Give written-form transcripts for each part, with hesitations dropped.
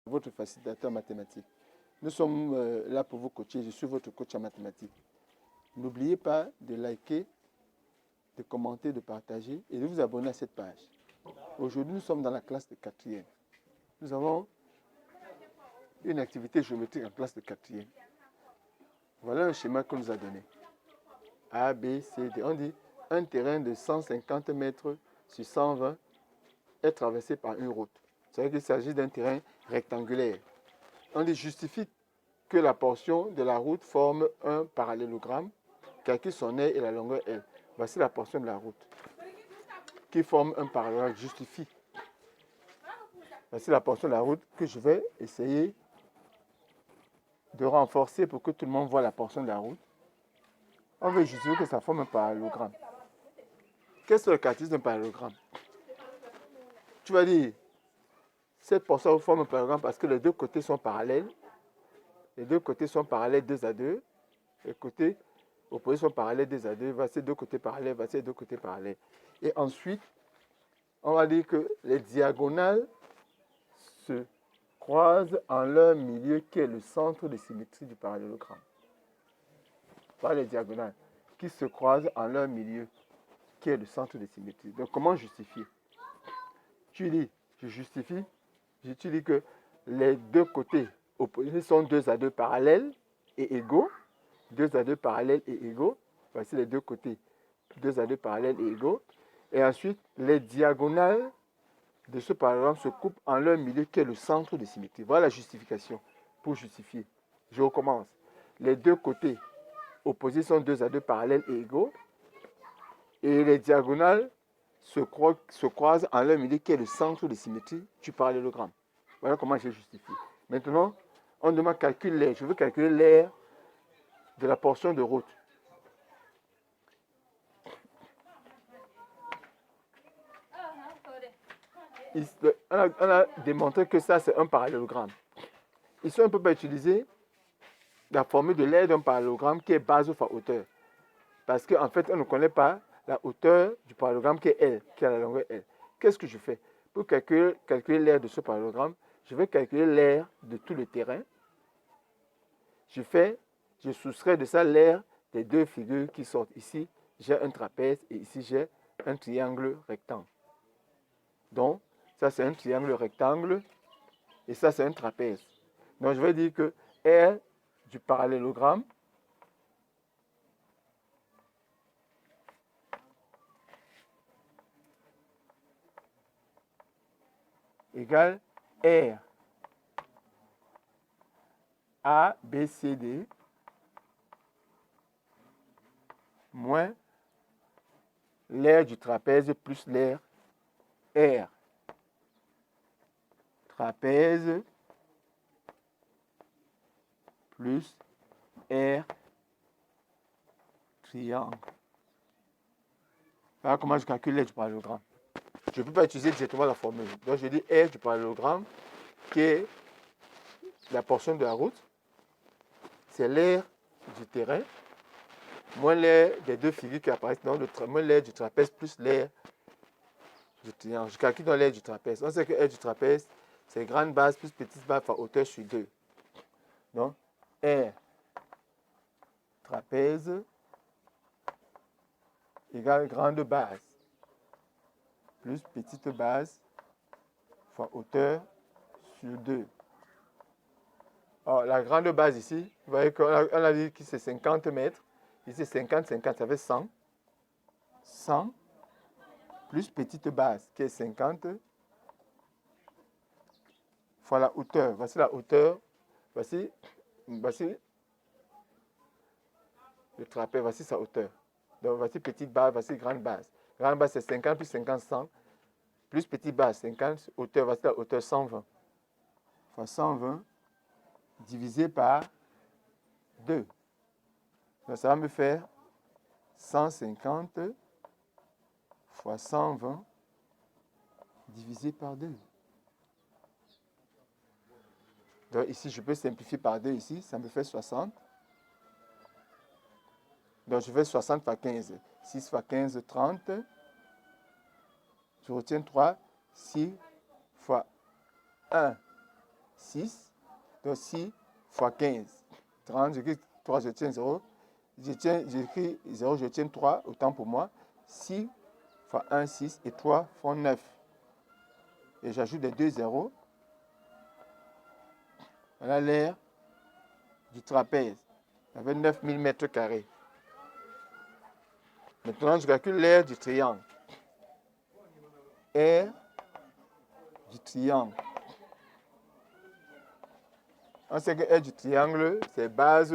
votre facilitateur mathématique. Nous sommes là pour vous coacher. Je suis votre coach en mathématiques. N'oubliez pas de liker, de commenter, de partager et de vous abonner à cette page. Aujourd'hui, nous sommes dans la classe de 4e. Nous avons une activité géométrique en classe de 4e. Voilà le schéma qu'on nous a donné. A, B, C, D. On dit un terrain de 150 mètres sur 120 est traversé par une route. C'est-à-dire qu'il s'agit d'un terrain rectangulaire. On dit justifie que la portion de la route forme un parallélogramme, calcule son aire et la longueur L. Voici la portion de la route qui forme un parallélogramme. Justifie. Voici la portion de la route que je vais essayer de renforcer pour que tout le monde voit la portion de la route. On veut justifier que ça forme un parallélogramme. Qu'est-ce que le caractéristique d'un parallélogramme? Tu vas dire, cette portion forme un parallélogramme parce que les deux côtés sont parallèles. Les deux côtés sont parallèles 2 à 2. Les côtés opposés sont parallèles 2 à 2. Voici deux côtés parallèles, voici deux côtés parallèles. Et ensuite, on va dire que les diagonales se croisent en leur milieu qui est le centre de symétrie du parallélogramme. Voilà les diagonales qui se croisent en leur milieu qui est le centre de symétrie. Donc comment justifier? Tu dis, je justifie, tu dis que les deux côtés opposés sont 2 à 2 parallèles et égaux. 2 à 2 parallèles et égaux. Voici les deux côtés 2 à 2 parallèles et égaux. Et ensuite, les diagonales de ce parallélogramme se coupent en leur milieu qui est le centre de symétrie. Voilà la justification pour justifier. Je recommence. Les deux côtés opposés sont 2 à 2 parallèles et égaux. Et les diagonales se croisent en leur milieu qui est le centre de symétrie du parallélogramme. Voilà comment j'ai justifié. Maintenant, on demande calcul l'aire. Je veux calculer l'aire de la portion de route. On a démontré que ça, c'est un parallélogramme. Ici, on ne peut pas utiliser la formule de l'aire d'un parallélogramme qui est base fois hauteur. Parce qu'en fait, on ne connaît pas la hauteur du parallélogramme qui est L, qui a la longueur L. Qu'est-ce que je fais? Pour calculer l'aire de ce parallélogramme, je vais calculer l'aire de tout le terrain. Je soustrais de ça l'aire des deux figures qui sortent. Ici, j'ai un trapèze et ici, j'ai un triangle rectangle. Donc, ça, c'est un triangle rectangle et ça, c'est un trapèze. Donc, je vais dire que R du parallélogramme égale R A, B, C, D moins l'aire du trapèze plus l'aire R. Trapèze plus R triangle. Voilà comment je calcule l'aire du parallélogramme. Je ne peux pas utiliser directement la formule. Donc je dis R du parallélogramme qui est la portion de la route. C'est l'aire du terrain moins l'aire des deux figures qui apparaissent dans moins l'aire du trapèze plus l'aire du triangle. Je calcule dans l'aire du trapèze. On sait que l'aire du trapèze, c'est grande base plus petite base par hauteur sur 2. Donc, R trapèze égale grande base plus petite base fois hauteur sur 2. Alors, la grande base ici, vous voyez qu'on a dit que c'est 50 mètres. Ici, 50, 50, ça fait 100. 100 plus petite base qui est 50 fois la hauteur. Voici la hauteur. Voici le trapèze. Voici sa hauteur. Donc, voici petite base, voici grande base. Grande base, c'est 50 plus 50, 100. Plus petite base, 50. Hauteur, voici la hauteur 120. Fois 120 divisé par 2. Donc, ça va me faire 150 fois 120 divisé par 2. Donc ici, je peux simplifier par 2 ici, ça me fait 60. Donc je fais 60 fois 15. 6 fois 15, 30. Je retiens 3. 6 fois 1, 6. Donc 6 fois 15. 30, j'écris 3, je tiens 0. J'écris 0, je tiens 3, autant pour moi. 6 fois 1, 6 et 3 font 9. Et j'ajoute des 2 zéros. Voilà l'aire du trapèze. Avec 9000 mètres carrés. Maintenant, je calcule l'aire du triangle. Aire du triangle. On sait que aire du triangle, c'est base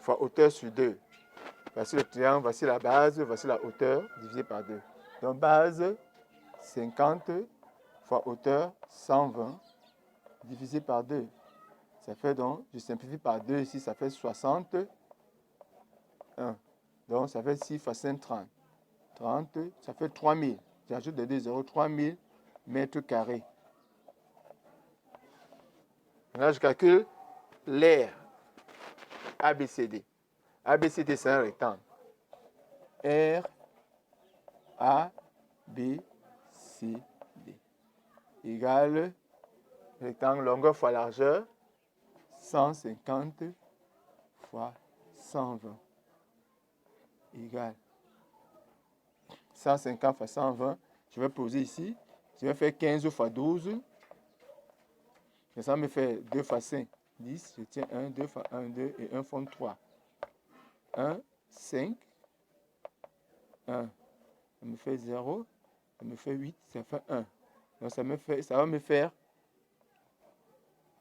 fois hauteur sur 2. Voici le triangle, voici la base, voici la hauteur divisé par 2. Donc base 50 fois hauteur 120 divisé par 2. Ça fait donc, je simplifie par 2 ici, ça fait 61. Donc ça fait 6 fois 5, 30. 30, ça fait 3000. J'ajoute des 2 zéros, 3000 mètres carrés. Là, je calcule l'aire ABCD. ABCD, c'est un rectangle. R, A, B, C, D. Égale rectangle longueur fois largeur, 150 fois 120. Égale 150 fois 120. Je vais poser ici. Je vais faire 15 fois 12. Et ça me fait 2 fois 5, 10. Je tiens 1, 2 fois 1, 2 et 1 font 3. 1, 5, 1. Ça me fait 0. Ça me fait 8. Ça fait 1. Donc ça va me faire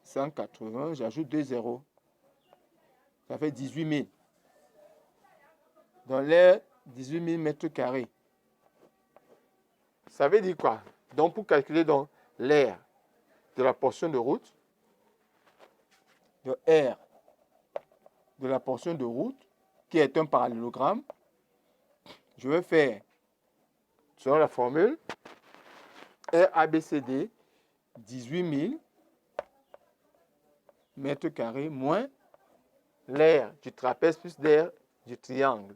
180. J'ajoute 2 zéros. Ça fait 18 000. Dans l'aire, 18 000 mètres carrés. Ça veut dire quoi? Donc, pour calculer l'aire de la portion de route, de R de la portion de route, qui est un parallélogramme, je vais faire, selon la formule, R ABCD, 18 000 mètres carrés moins l'aire du trapèze plus l'aire du triangle,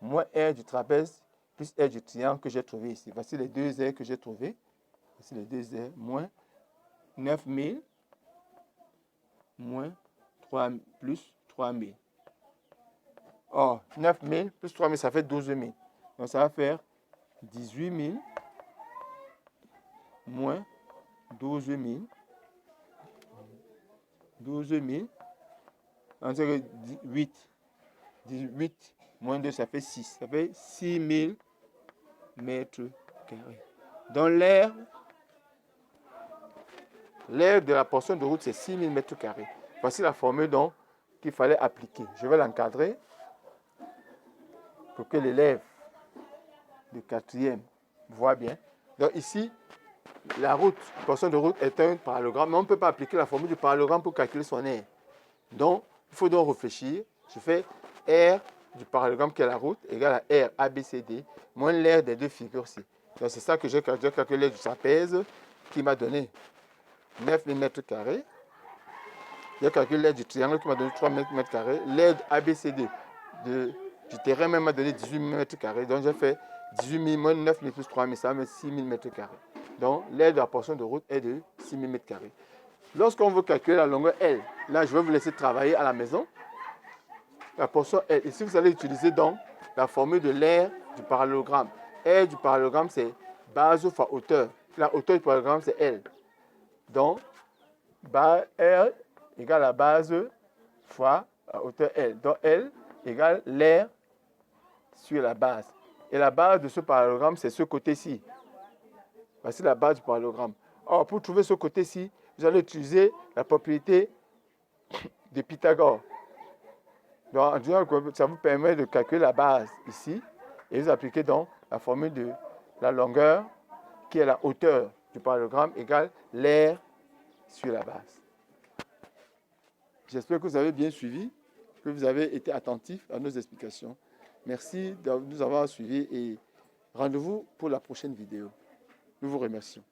moins R du trapèze plus R du triangle que j'ai trouvé ici. Voici les deux R que j'ai trouvés. Voici les deux R, moins 9000 moins 3 plus 3000. Or, 9000 plus 3000, ça fait 12 000. Donc, ça va faire 18 000 moins 12 000. 12 000. On dirait 8. 18 moins 2, ça fait 6. Ça fait 6 000 mètres carrés. Donc, l'aire de la portion de route, c'est 6 000 mètres carrés. Voici la formule qu'il fallait appliquer. Je vais l'encadrer pour que l'élève de 4e voit bien. Donc ici, la portion de route est un parallélogramme, mais on ne peut pas appliquer la formule du parallélogramme pour calculer son aire. Donc, il faut donc réfléchir. Je fais R du parallélogramme qui est la route égale à R ABCD moins l'aire des deux figures-ci. Donc c'est ça que j'ai calculé du trapèze qui m'a donné 9000 mètres carrés. J'ai calculé l'aire du triangle qui m'a donné 3 mètres carrés. L'aire ABCD du terrain m'a donné 18 mètres carrés. Donc j'ai fait 18 000 moins 9 000 plus 3 000, ça va mettre 6 000 mètres carrés. Donc l'aire de la portion de route est de 6 000 mètres carrés. Lorsqu'on veut calculer la longueur L, là je vais vous laisser travailler à la maison. La portion L, ici vous allez utiliser donc la formule de l'aire du parallélogramme. R du parallélogramme c'est base fois hauteur. La hauteur du parallélogramme c'est L. Donc R égale la base fois la hauteur L. Donc L égale l'aire sur la base. Et la base de ce parallélogramme, c'est ce côté-ci. Voici la base du parallélogramme. Or, pour trouver ce côté-ci, vous allez utiliser la propriété de Pythagore. Donc, ça vous permet de calculer la base ici. Et vous appliquez donc la formule de la longueur, qui est la hauteur du parallélogramme, égale l'aire sur la base. J'espère que vous avez bien suivi, que vous avez été attentif à nos explications. Merci de nous avoir suivis et rendez-vous pour la prochaine vidéo. Nous vous remercions.